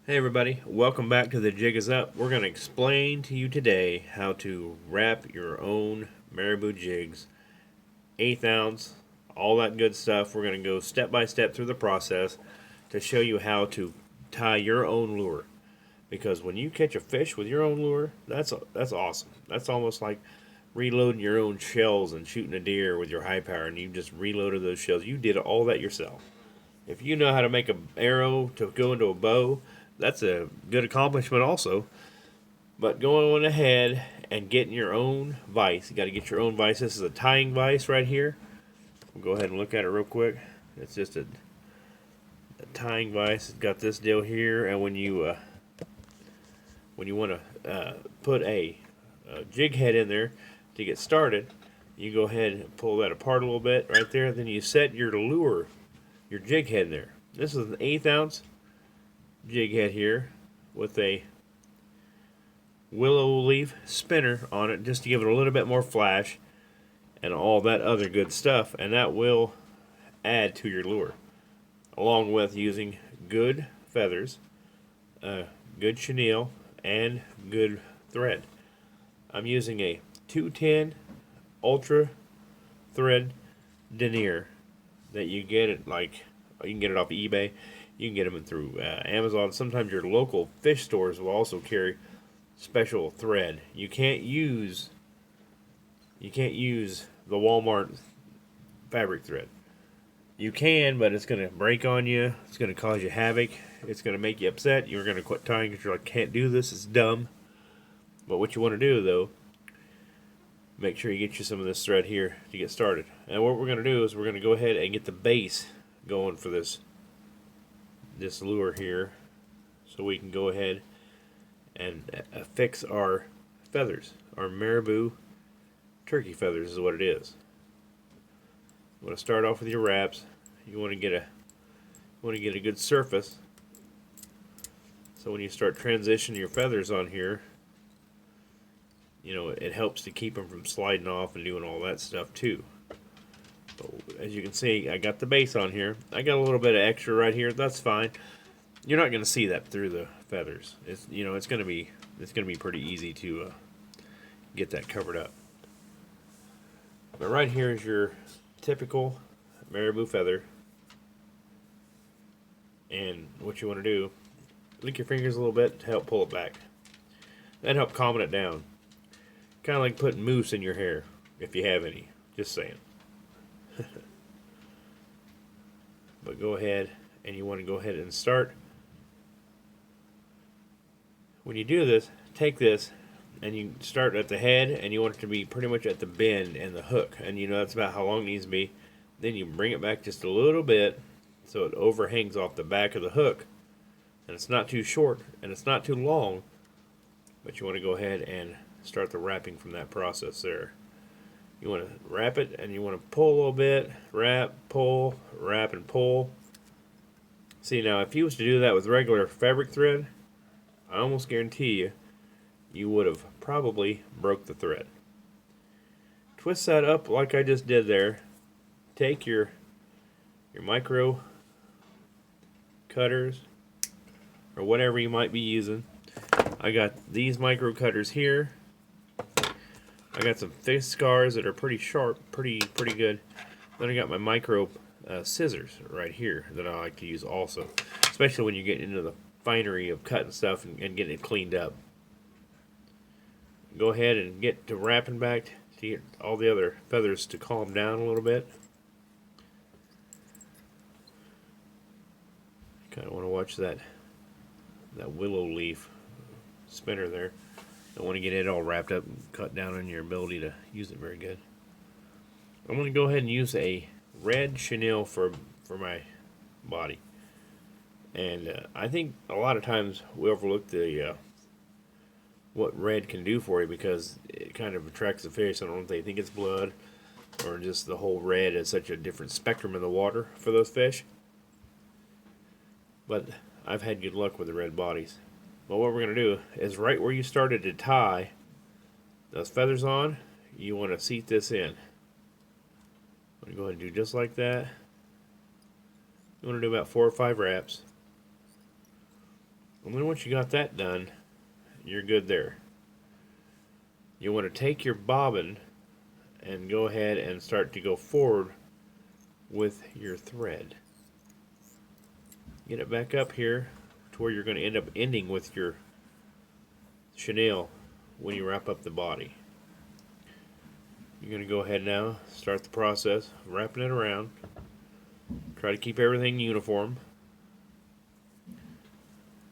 Hey everybody, welcome back to The Jig Is Up. We're going to explain to you today how to wrap your own marabou jigs, 1/8 ounce, all that good stuff. We're going to go step by step through the process to show you how to tie your own lure. Because when you catch a fish with your own lure, that's awesome. That's almost like reloading your own shells and shooting a deer with your high power, and you just reloaded those shells. You did all that yourself. If you know how to make an arrow to go into a bow, that's a good accomplishment also. But going on ahead and getting your own vise, you got to get your own vise. This is a tying vise right here. We'll go ahead and look at it real quick. It's just a tying vise. It's got this deal here, and when you want to put a jig head in there to get started, you go ahead and pull that apart a little bit right there. Then you set your lure, your jig head there. This is an 1/8 ounce jig head here with a willow leaf spinner on it just to give it a little bit more flash and all that other good stuff, and that will add to your lure, along with using good feathers, good chenille, and good thread. I'm using a 210 ultra thread denier that you get it you can get it off eBay. You can get them through Amazon. Sometimes your local fish stores will also carry special thread. You can't use the Walmart fabric thread. You can, but it's going to break on you. It's going to cause you havoc. It's going to make you upset. You're going to quit tying because you're like, can't do this. It's dumb. But what you want to do, though, make sure you get you some of this thread here to get started. And what we're going to do is we're going to go ahead and get the base going for this lure here, so we can go ahead and affix our feathers. Our marabou turkey feathers is what it is. You want to start off with your wraps. You want to get a good surface, so when you start transitioning your feathers on here, it helps to keep them from sliding off and doing all that stuff too. But as you can see, I got the base on here. I got a little bit of extra right here. That's fine. You're not going to see that through the feathers. It's going to be pretty easy to get that covered up. But right here is your typical marabou feather. And what you want to do, lick your fingers a little bit to help pull it back. That helps calm it down. Kind of like putting mousse in your hair, if you have any. Just saying. But go ahead, and you want to go ahead and start. When you do this, take this and you start at the head, and you want it to be pretty much at the bend and the hook, and that's about how long it needs to be. Then you bring it back just a little bit so it overhangs off the back of the hook, and it's not too short and it's not too long, but you want to go ahead and start the wrapping from that process there. You want to wrap it, and you want to pull a little bit, wrap, pull, wrap, and pull. See, now if you was to do that with regular fabric thread, I almost guarantee you would have probably broke the thread. Twist that up like I just did there. Take your micro cutters or whatever you might be using. I got these micro cutters here. I got some fish scars that are pretty sharp, pretty good. Then I got my micro scissors right here that I like to use also, especially when you get into the finery of cutting stuff and getting it cleaned up. Go ahead and get to wrapping back to get all the other feathers to calm down a little bit. Kind of want to watch that willow leaf spinner there. Don't want to get it all wrapped up and cut down on your ability to use it very good. I'm going to go ahead and use a red chenille for my body. And I think a lot of times we overlook the what red can do for you, because it kind of attracts the fish. I don't know if they think it's blood or just the whole red is such a different spectrum in the water for those fish. But I've had good luck with the red bodies. But what we're going to do is right where you started to tie those feathers on, you want to seat this in. I'm going to go ahead and do just like that. You want to do about 4 or 5 wraps. And then once you got that done, you're good there. You want to take your bobbin and go ahead and start to go forward with your thread. Get it back up here to where you're going to end up ending with your chenille when you wrap up the body. You're going to go ahead now, start the process of wrapping it around. Try to keep everything uniform.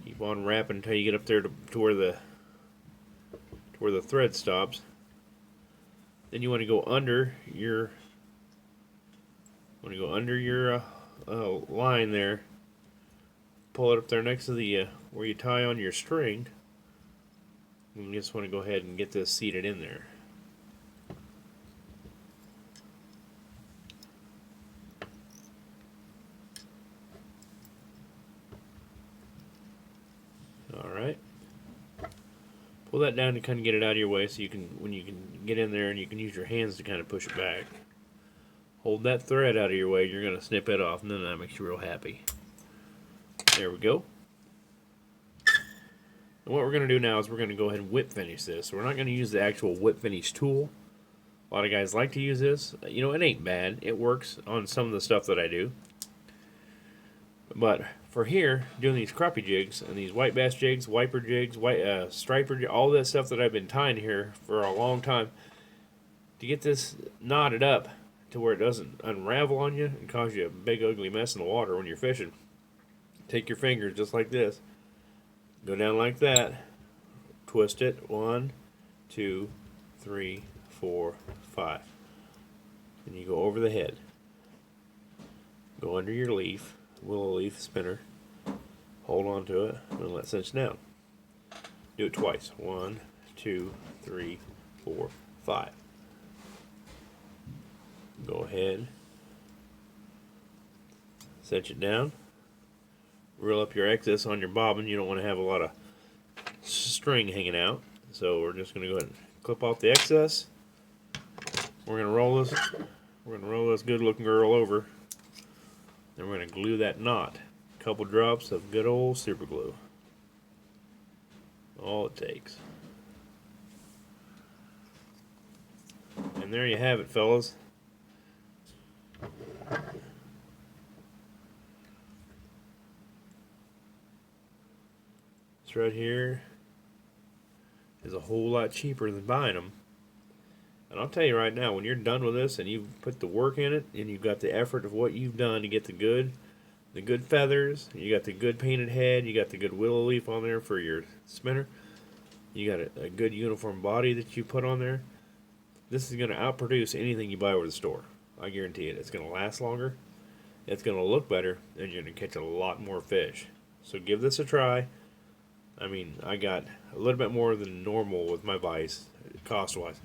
Keep on wrapping until you get up there to where the thread stops. Then you want to go under your line there. Pull it up there next to the where you tie on your string. You just want to go ahead and get this seated in there. Alright. Pull that down to kind of get it out of your way so you can, when you can get in there and you can use your hands to kind of push it back. Hold that thread out of your way, you're going to snip it off, and then that makes you real happy. There we go. And what we're going to do now is we're going to go ahead and whip finish this. So we're not going to use the actual whip finish tool. A lot of guys like to use this. You know, it ain't bad. It works on some of the stuff that I do. But for here, doing these crappie jigs and these white bass jigs, wiper jigs, striper, all that stuff that I've been tying here for a long time, to get this knotted up to where it doesn't unravel on you and cause you a big ugly mess in the water when you're fishing, take your fingers just like this, go down like that, twist it, 1, 2, 3, 4, 5, and you go over the head, go under your leaf, willow leaf spinner, hold on to it, and let it cinch down. Do it twice, 1, 2, 3, 4, 5. Go ahead, cinch it down, reel up your excess on your bobbin. You don't want to have a lot of string hanging out, so we're just going to go ahead and clip off the excess. We're going to roll this. We're going to roll this good-looking girl over. Then we're going to glue that knot. A couple drops of good old super glue. All it takes. And there you have it, fellas. This right here is a whole lot cheaper than buying them. And I'll tell you right now, when you're done with this and you've put the work in it and you've got the effort of what you've done to get the good feathers, you got the good painted head, you got the good willow leaf on there for your spinner, you got a good uniform body that you put on there, this is going to outproduce anything you buy over the store. I guarantee it. It's going to last longer, it's going to look better, and you're going to catch a lot more fish. So give this a try. I mean, I got a little bit more than normal with my vise, cost-wise.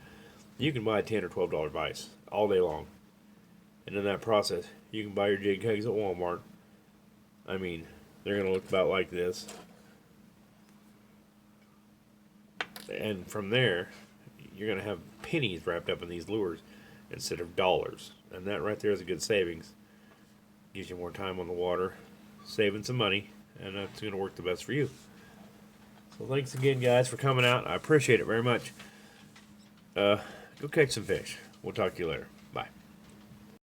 You can buy a $10 or $12 vise all day long. And in that process, you can buy your jig kegs at Walmart. I mean, they're going to look about like this. And from there, you're going to have pennies wrapped up in these lures instead of dollars. And that right there is a good savings. Gives you more time on the water, saving some money, and that's going to work the best for you. So thanks again, guys, for coming out. I appreciate it very much. Go catch some fish. We'll talk to you later.